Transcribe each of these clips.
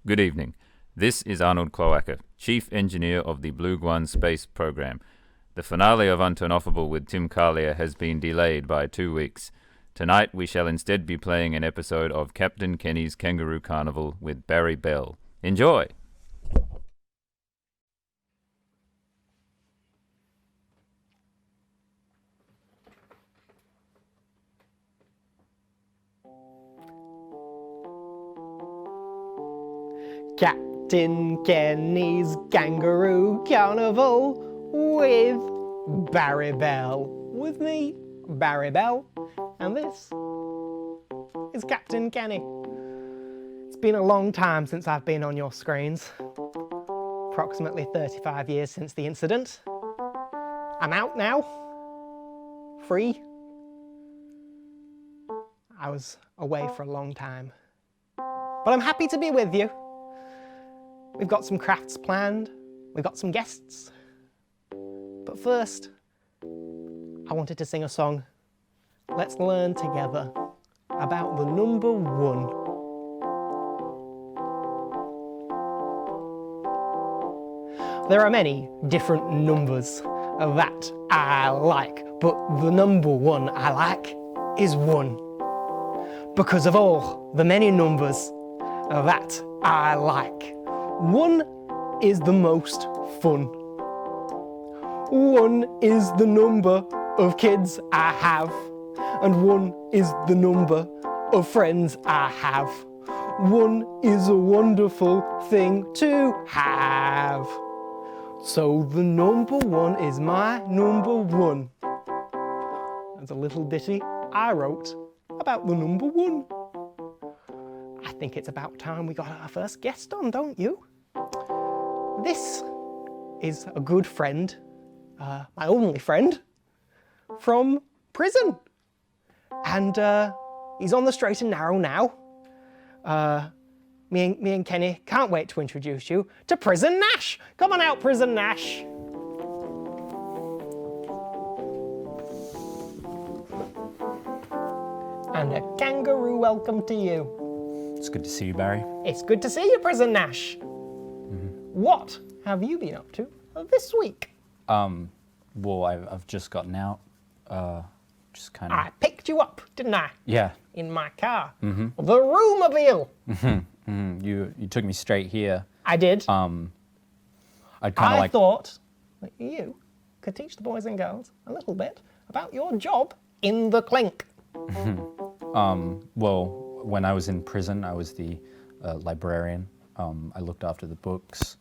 Good evening. This is Arnold Cloaca, Chief Engineer of the Blue Guan Space Program. The finale of Unturnoffable with Tim Carlier has been delayed by 2 weeks. Tonight we shall instead be playing an episode of Captain Kenny's Kangaroo Carnival with Barry Bell. Enjoy! Captain Kenny's Kangaroo Carnival with Barry Bell. With me, Barry Bell, and this is Captain Kenny. It's been a long time since I've been on your screens. Approximately 35 years since the incident. I'm out now. Free. I was away for a long time. But I'm happy to be with you. We've got some crafts planned, we've got some guests. But first, I wanted to sing a song. Let's learn together about the number one. There are many different numbers that I like, but the number one I like is one. Because of all the many numbers that I like, one is the most fun. One is the number of kids I have, and one is the number of friends I have. One is a wonderful thing to have. So the number one is my number one. That's a little ditty I wrote about the number one. I think it's about time we got our first guest on, don't you? This is a good friend, my only friend, from prison. And he's on the straight and narrow now. Me and Kenny can't wait to introduce you to Prison Nash. Come on out, Prison Nash. And a kangaroo welcome to you. It's good to see you, Barry. It's good to see you, Prison Nash. What have you been up to this week? Well, I've just gotten out. Just kind of. I picked you up, didn't I? Yeah. In my car. The Roomobile. You took me straight here. I did. I'd kind of I thought that you could teach the boys and girls a little bit about your job in the clink. Well, when I was in prison, I was the librarian. I looked after the books,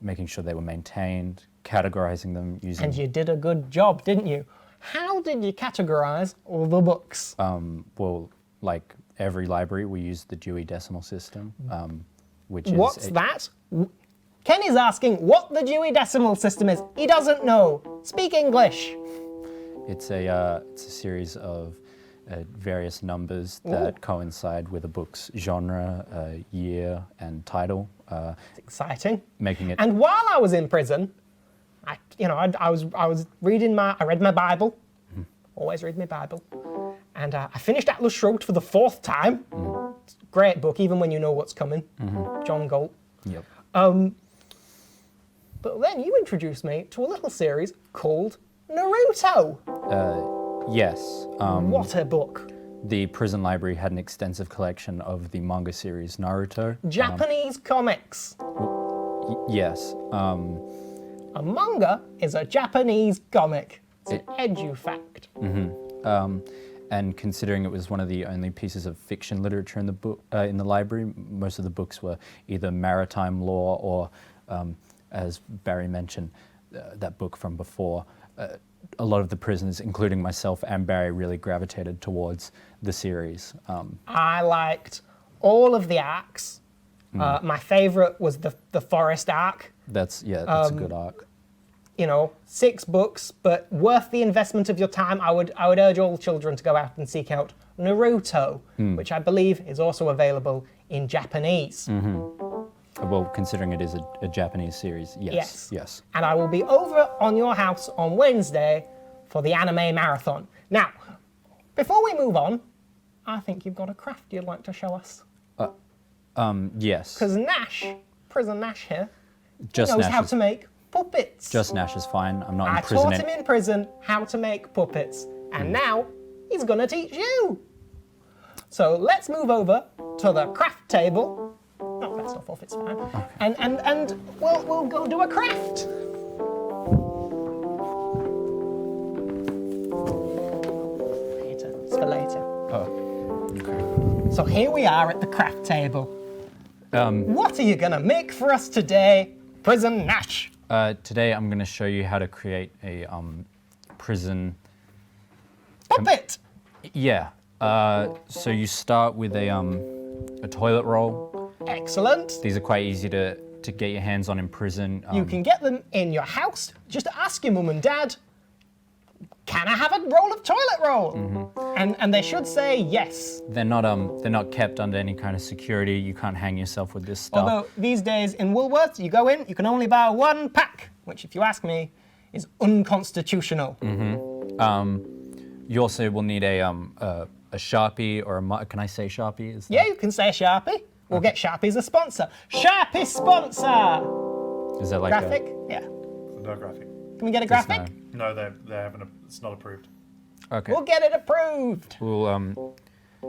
making sure they were maintained, categorizing them using. And you did a good job, didn't you? How did you categorize all the books? Well, like every library, we use the Dewey Decimal System, which is. What's that? Kenny's asking what the Dewey Decimal System is. He doesn't know. Speak English. It's a series of various numbers that coincide with a book's genre, year, and title. It's exciting. Making it. And while I was in prison, I read my Bible. Always read my Bible. And I finished Atlas Shrugged for the 4th time. It's a great book, even when you know what's coming. John Galt. Yep. But then you introduced me to a little series called Naruto. Yes. What a book. The prison library had an extensive collection of the manga series Naruto. Japanese comics. Yes. A manga is a Japanese comic. It's an edu-fact. And considering it was one of the only pieces of fiction literature in the book in the library, most of the books were either maritime law or, as Barry mentioned, that book from before. A lot of the prisoners, including myself and Barry, really gravitated towards the series. I liked all of the arcs. My favourite was the forest arc. That's a good arc. 6 books, but worth the investment of your time. I would urge all children to go out and seek out Naruto, which I believe is also available in Japanese. Well, considering it is a Japanese series, yes. Yes. And I will be over on your house on Wednesday for the anime marathon. Now, before we move on, I think you've got a craft you'd like to show us. Yes. Because Nash, Prison Nash here, Just knows Nash how is, to make puppets. Just Nash is fine. I'm not I in prison. taught him in prison how to make puppets, and now he's gonna teach you. So let's move over to the craft table. Knock that stuff off, it's fine. Okay. And we'll go do a craft. Later, it's for later. Oh, okay. So here we are at the craft table. What are you gonna make for us today, Prison Nash? Today I'm going to show you how to create a prison. Puppet! Yeah. So you start with a toilet roll. Excellent. These are quite easy to get your hands on in prison. You can get them in your house. Just ask your mum and dad, can I have a roll of toilet roll? And they should say yes. They're not kept under any kind of security. You can't hang yourself with this stuff. Although these days in Woolworths, you go in, you can only buy one pack, which if you ask me, is unconstitutional. You also will need a Sharpie or can I say Sharpie? Is that... Yeah, you can say Sharpie. We'll get Sharpie as a sponsor. Sharpie sponsor! Is that like Graphic? Yeah. No graphic. Can we get a Just graphic? No, they haven't. It's not approved. Okay. We'll get it approved. We'll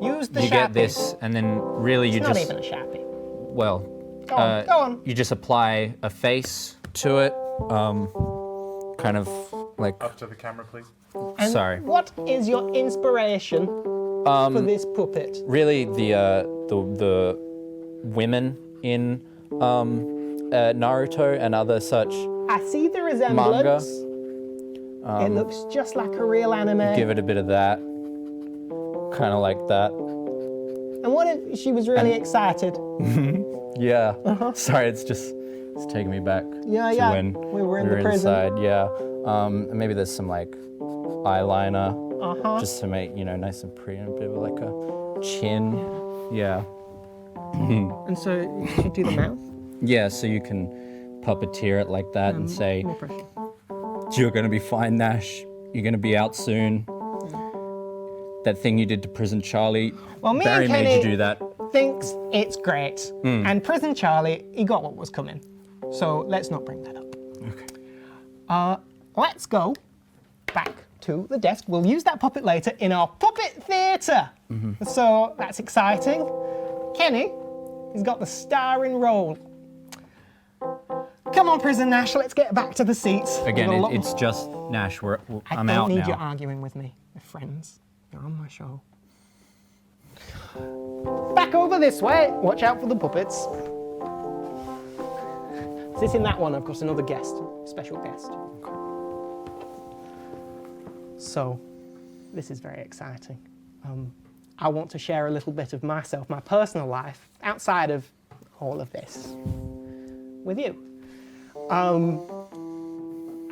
Use the you Sharpie. get this, and then really you It's not just even a Sharpie. well. Go on, go on. You just apply a face to it, kind of like. Up to the camera, please. And Sorry. what is your inspiration for this puppet? Really, the women in Naruto and other such. I see the resemblance. It looks just like a real anime. Give it a bit of that, kind of like that. And what if she was really excited? Yeah. Sorry, it's taking me back Yeah, to yeah. when We were in the prison. inside. Yeah. And maybe there's some like eyeliner, Uh-huh. just to make nice and pretty, and a bit of like a chin. Yeah. And so you should do the mouth. Yeah. So you can puppeteer it like that and say, More pressure. "You're gonna be fine, Nash. You're gonna be out soon." That thing you did to Prison Charlie. Well, me Barry and made Kenny you do that. thinks it's great. And Prison Charlie, he got what was coming. So let's not bring that up. Okay. Let's go back to the desk. We'll use that puppet later in our puppet theatre. So that's exciting. Kenny, he's got the starring role. Come on, Prison Nash, let's get back to the seats. Again, We've got a lot it's just Nash. I'm I out don't need now. you arguing with me. We're friends. You're on my show. Back over this way. Watch out for the puppets. Sit in that one. I've got another guest, special guest. So, this is very exciting. I want to share a little bit of myself, my personal life, outside of all of this, with you.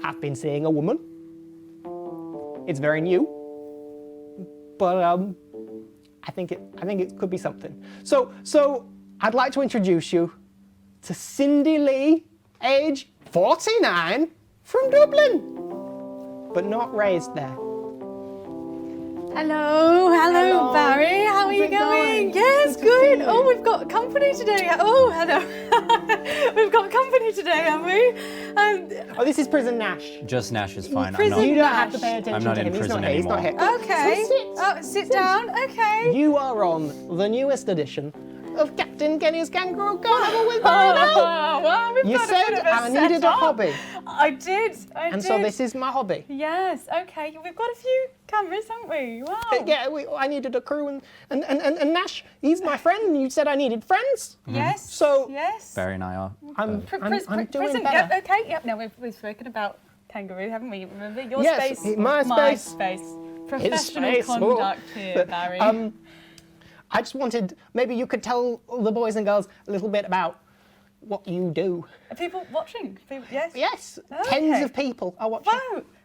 I've been seeing a woman. It's very new, but I think it could be something. So I'd like to introduce you to Cindy Lee, age 49, from Dublin, but not raised there. Hello, Hello. Barry. How are How's you it going? going? Yes, Good to see good. you. Oh, we've got company today. Oh, hello. We've got company today, have we? Oh, this is Prison Nash. Just Nash is fine. Prison- You don't have Nash. to pay attention I'm not to in him. He's prison not here. He's not here. Okay. So Sit down. Okay. You are on the newest edition of Captain Kenny's Kangaroo Carnival with Barry Bell. Oh, well, we've You got a said bit of a I needed a setup. hobby, I did. and so this is my hobby. Yes. Okay. We've got a few cameras, haven't we? Wow. Yeah, I needed a crew, and Nash, he's my friend, and you said I needed friends. Yes. So- Yes. Barry and I are. I'm doing Prison. better. Yep, okay. Yep. Now we've spoken about Kangaroo, haven't we? Remember your Yes, space, my space. space. Professional space, conduct here, But, Barry. I just wanted, maybe you could tell the boys and girls a little bit about what you do. Are people watching? Yes. Yes, Okay. tens of people are watching.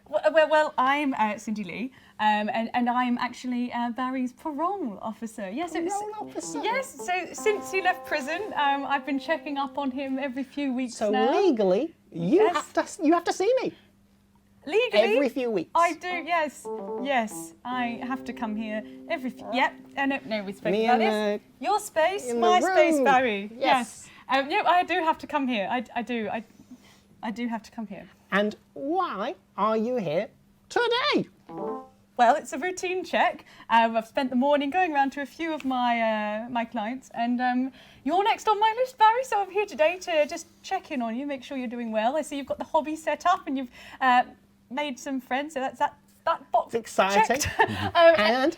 Wow. Well, I'm Cindy Lee, and I'm actually Barry's parole officer. Yes. Parole officer? Yes. So since he left prison, I've been checking up on him every few weeks So now. legally, you Yes. have to see me. Legally, every few weeks. I do, yes. Yes, I have to come here every yep. No, we spoke Me about and, this. Your space, in the my space, room. Barry. Yes. Yep, I do have to come here. I do. I do have to come here. And why are you here today? Well, it's a routine check. I've spent the morning going around to a few of my clients, and you're next on my list, Barry. So I'm here today to just check in on you, make sure you're doing well. I see you've got the hobby set up, and you've made some friends. So that's that box It's exciting. checked. And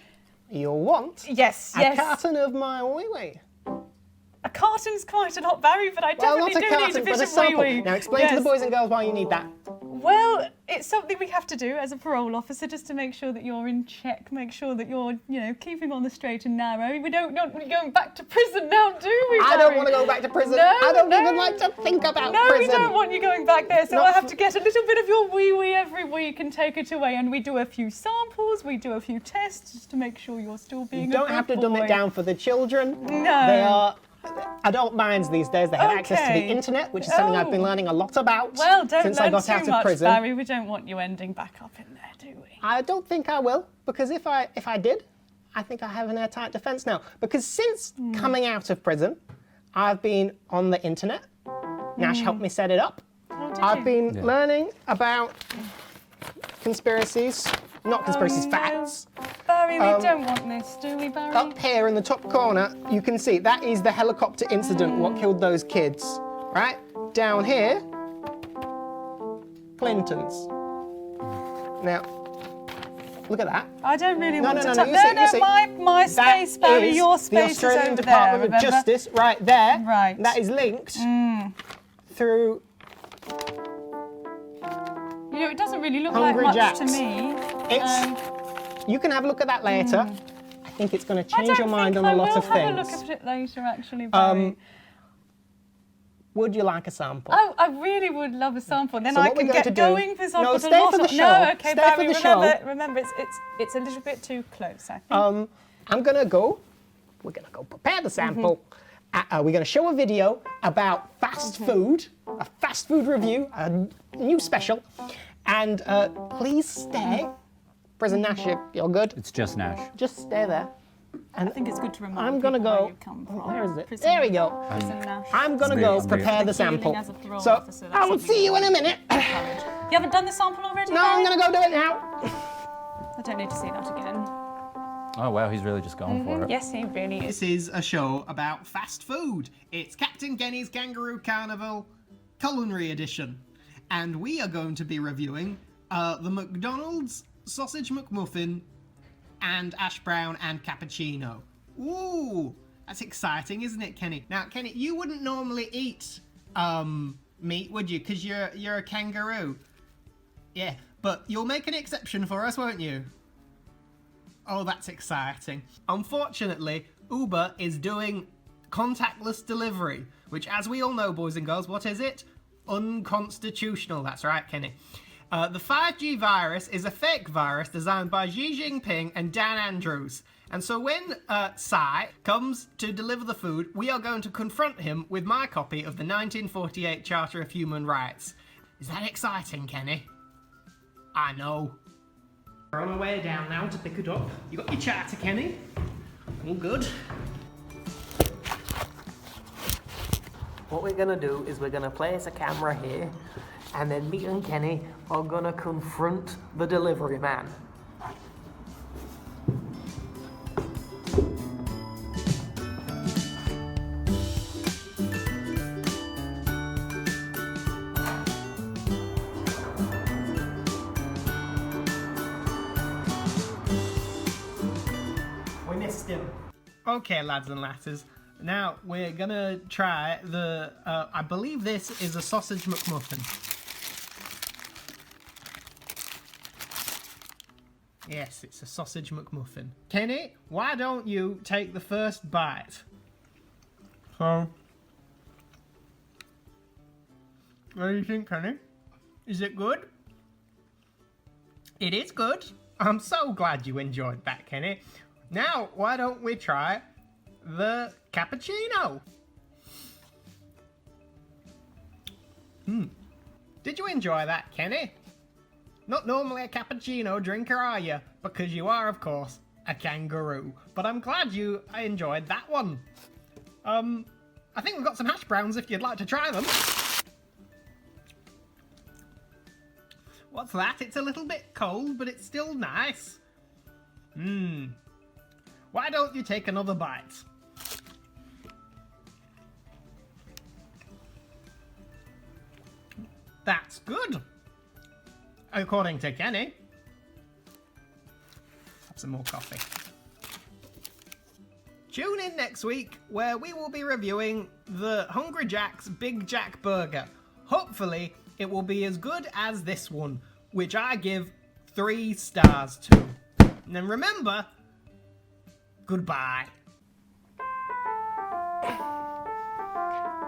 you want Yes, a yes. carton of my wee-wee. A carton's quite a lot, Barry, but I Well, definitely not a do carton, need a but bit a of sample. wee-wee. Now explain to the Yes. boys and girls why you need that. Well, it's something we have to do as a parole officer, just to make sure that you're in check, make sure that you're, keeping on the straight and narrow. We don't want you going back to prison now, do we, I don't Barry? want to go back to prison. No, I don't no. even like to think about No, prison. we don't want you going back there, so Not I have to get a little bit of your wee-wee every week and take it away. And we do a few samples, we do a few tests, just to make sure you're still being You a don't good have to dumb boy. it down for the children. No. They are adult minds these days. They have access to the Okay. internet, which is something I've been Oh. learning a lot about Well, don't since learn I got too out of much, prison. Barry. We don't want you ending back up in there, do we? I don't think I will, because if I did, I think I have an airtight defence now. Because since coming out of prison, I've been on the internet. Nash helped me set it up. Oh, did I've you? been learning about conspiracies, not conspiracies, no. facts. Barry, we don't want this, do we, Barry? Up here in the top corner, you can see that is the helicopter incident, what killed those kids. Right? Down here, Clintons. Now, look at that. I don't really want to no, touch. you see, you see. My space, That Barry. is Your the space Australian is over Department there. of Remember? Justice, right there. Right. That is linked through It doesn't really look Hungry like Jacks. much to me. It's. You can have a look at that later. I think it's going to I change don't your mind think on I a lot will of have things. a look at it later, actually, Barry. Would you like a sample? Oh, I really would love a sample. Then So I what we're can going to get do- going because I've No, got stay a lot for the of... show. No, okay, Stay Barry, for the show. remember, it's a little bit too close, I think. I'm going to go. We're going to go prepare the sample. We're going to show a video about fast food, a fast food review, a new special. And please stay. Prison Nash, you're good. It's just Nash. Just stay there. I think it's good to remind I'm gonna people where go. you come from. Where is it? Prison- There we go. Prison Nash. I'm gonna It's go real. prepare the The healing sample. as a parole So officer, that's I will something see you in a minute. You haven't done the sample already, No, Barry? I'm gonna go do it now. I don't need to see that again. Oh wow, he's really just going for it. Yes, he really is. This is a show about fast food. It's Captain Kenny's Kangaroo Carnival Culinary Edition. And we are going to be reviewing the McDonald's Sausage McMuffin and Ash Brown and Cappuccino. Ooh, that's exciting, isn't it, Kenny? Now, Kenny, you wouldn't normally eat meat, would you? Because you're a kangaroo. Yeah, but you'll make an exception for us, won't you? Oh, that's exciting. Unfortunately, Uber is doing contactless delivery, which, as we all know, boys and girls, what is it? Unconstitutional. That's right, Kenny. The 5G virus is a fake virus designed by Xi Jinping and Dan Andrews. And so when Sai comes to deliver the food, we are going to confront him with my copy of the 1948 Charter of Human Rights. Is that exciting, Kenny? I know. We're on our way down now to pick it up. You got your charter, Kenny? All good. What we're gonna do is we're gonna place a camera here, and then me and Kenny are gonna confront the delivery man. We missed him. Okay, lads and lasses. Now we're gonna try the. I believe this is a sausage McMuffin. Yes, it's a sausage McMuffin. Kenny, why don't you take the first bite? So, what do you think, Kenny? Is it good? It is good. I'm so glad you enjoyed that, Kenny. Now, why don't we try the cappuccino? Did you enjoy that, Kenny? not normally a cappuccino drinker, are you? Because you are, of course, a kangaroo. But I'm glad you enjoyed that one. I think we've got some hash browns if you'd like to try them. What's that? It's a little bit cold, but it's still nice. Why don't you take another bite? That's good. According to Kenny. Have some more coffee. Tune in next week where we will be reviewing the Hungry Jack's Big Jack Burger. Hopefully it will be as good as this one, which I give 3 stars to. And then remember, goodbye.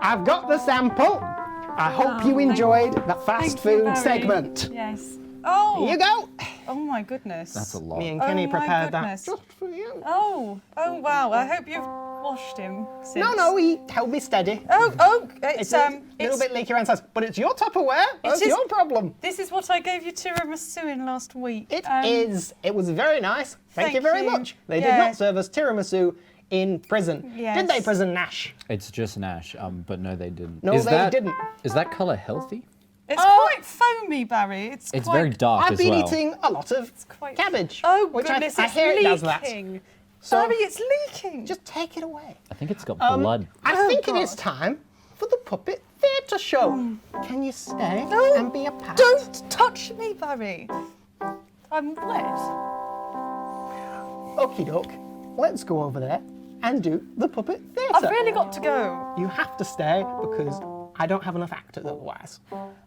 I've got the sample. I hope you enjoyed the fast Thank you, food Barry. segment. Yes. Oh. Here you go. Oh my goodness. That's a lot. Me and Kenny Oh my prepared that goodness. just for you. Oh wow. I hope you've washed him since. No, he held me steady. Oh, it's a little bit leaky around size, but it's your Tupperware. That's is- your problem. This is what I gave you tiramisu in last week. It is. It was very nice. Thank you Thank very you. much. They did Yeah. not serve us tiramisu in prison. Yes. Did they, Prison Nash? It's just Nash, but no, they didn't. No, is they that, didn't. Is that colour healthy? It's quite foamy, Barry. It's It's quite, very dark I've as been well. eating a lot of quite- cabbage. Oh which goodness, I it's hear leaking. it does that. So Barry, it's leaking. just take it away. I think it's got blood. I think it is God. time for the puppet theatre show. Can you stay No, and be a part? Don't touch me, Barry. I'm wet. Okie doke. Let's go over there and do the puppet theatre. I've really got to go. You have to stay because I don't have enough actors otherwise.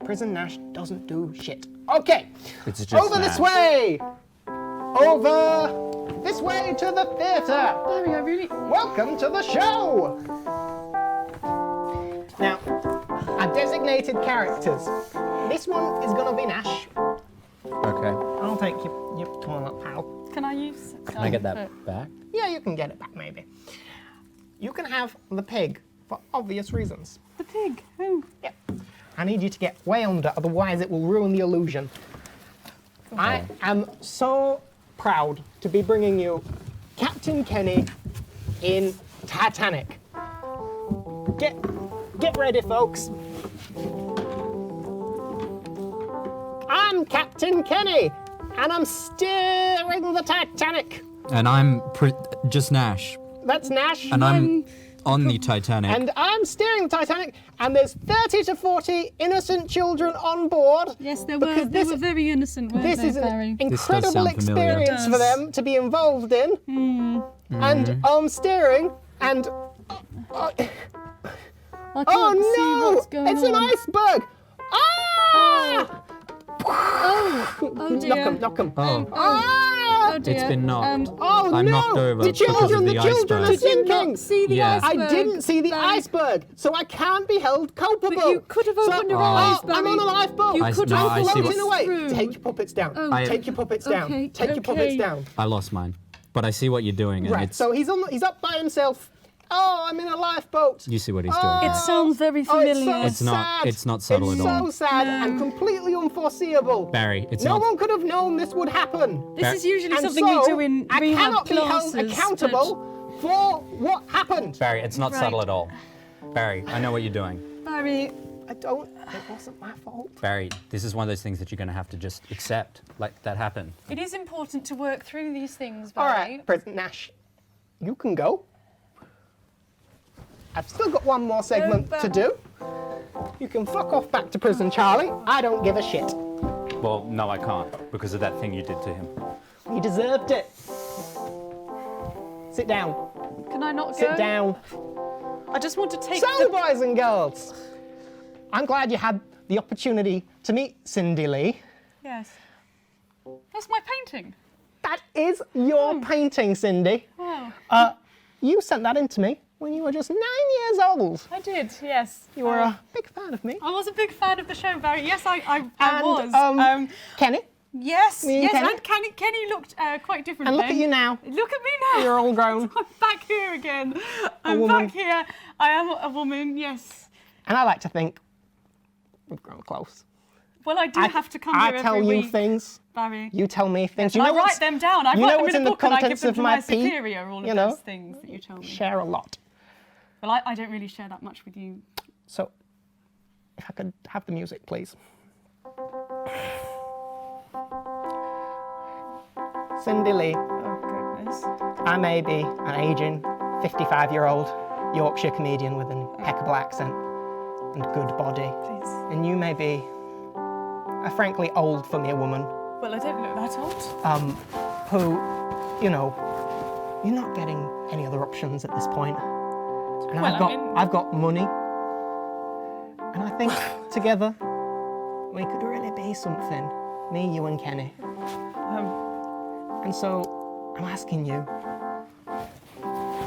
Prison Nash doesn't do shit. Okay. It's just Over Nash. this way. Over this way to the theatre. Barry, I really. Welcome to the show. Now, our designated characters. This one is gonna be Nash. Okay. I'll take your toilet pal. Can I use? Can I get that back? Yeah, you can get it back maybe. You can have the pig for obvious reasons. The pig. Oh. Yep. I need you to get way under, otherwise it will ruin the illusion. I am so proud to be bringing you Captain Kenny in Titanic. Get ready, folks. I'm Captain Kenny, and I'm steering the Titanic. And I'm just Nash. That's Nash. And I'm on the Titanic. And I'm steering the Titanic, and there's 30 to 40 innocent children on board. Yes, they because were very innocent, weren't This they, is Barry? an This does incredible sound familiar. experience It for does. them to be involved in. And I'm steering, and I can't oh see no, what's going it's on. an iceberg! Ah! Oh dear. Knock 'em. Oh, Ah! Oh dear. it's been knocked. Oh I'm no! knocked over the because of children, the the children are iceberg. Did you sinking. not see the Yeah. iceberg? I didn't see the Barry? iceberg, so I can't be held culpable. But you could have opened your eyes, Oh, I'm Barry. on a lifeboat. You I- could no, have I see floating what- away. through. Take your puppets down. Oh. Take your puppets down. Okay, Take your puppets okay. down. I lost mine. But I see what you're doing, and Right. it's. So he's up by himself. Oh, I'm in a lifeboat. You see what he's Oh. doing. It sounds very Oh, it's familiar. so It's not- sad. it's not subtle it's at all. so sad and completely unforeseeable. Barry, it's No not. one could have known this would happen. This is usually And something so, we do in I rehab cannot be held classes. accountable for what happened. Barry, it's not Right. subtle at all. Barry, I know what you're doing. but Barry, I don't. It wasn't my fault. Barry, this is one of those things that you're going to have to just accept. Like, that happened. it is important to work through these things, All Barry. right, President Nash, you can go. I've still got one more segment but- to do. You can fuck off back to prison, Charlie. I don't give a shit. Well, no, I can't because of that thing you did to him. He deserved it. Sit down. Can I not go? Sit down. I just want to take So, the... boys and girls, I'm glad you had the opportunity to meet Cindy Lee. Yes. That's my painting. That is your painting, Cindy. Wow. You sent that in to me when you were just 9 years old. I did, yes. You were a big fan of me. I was a big fan of the show, Barry. Yes, I And, was. Kenny, Yes, Me and yes, Kenny? and Kenny looked quite different and look then. at you now. Look at me now. You're all grown. I'm back here again. I'm woman. back here. I am a woman, yes. And I like to think we've grown close. Well, I do have to come here I tell every you week, things. Barry. You tell me things. And You know I write what's- them down. I you write know them what's in a the book and I give contents them of to my my pee? superior, all of You know, those things that you tell me. share a lot. Well, I don't really share that much with you. So, if I could have the music, please. Cindy Lee, Oh, goodness. I may be an aging 55-year-old Yorkshire comedian with an impeccable accent and good body. Please. And you may be a frankly old for me a woman Well, I don't look that old. who, you know, you're not getting any other options at this point. And Well, I've got money. And I think together we could really be something. Me, you and Kenny. And so I'm asking you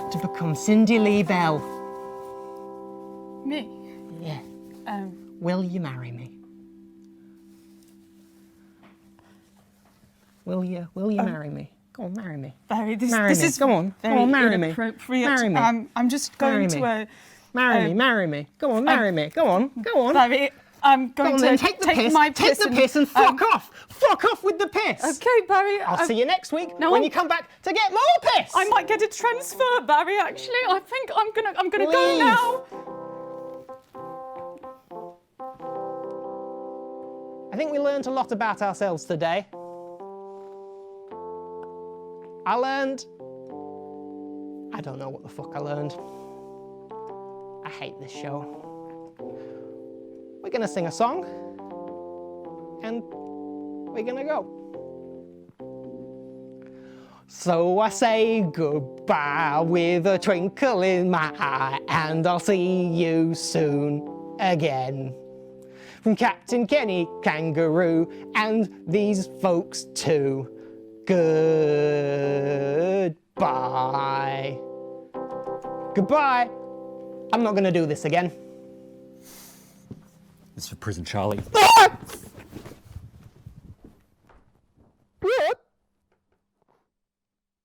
to become Cindy Lee Bell. Me? Yeah. Um, Will you marry me? Will you marry me? Go on, marry me. Barry, Marry this me. is Go on. Go very on, marry me. inappropriate. Marry me. I'm just going Marry to me. Marry me, marry me. Go on, marry me. Go on, go on. Barry, I'm Go going on to then, take the piss. my Take piss the piss and fuck off. Fuck off with the piss. Okay, Barry. I'll see you next week No, when I'm- you come back to get more piss. I might get a transfer, Barry. Actually, I think I'm gonna go Leave. now. I think we learned a lot about ourselves today. I don't know what the fuck I learned. I hate this show. We're gonna sing a song and we're gonna go. So I say goodbye with a twinkle in my eye, and I'll see you soon again. From Captain Kenny Kangaroo and these folks too. Goodbye. Goodbye. I'm not gonna do this again. This is for prison, Charlie. Ah!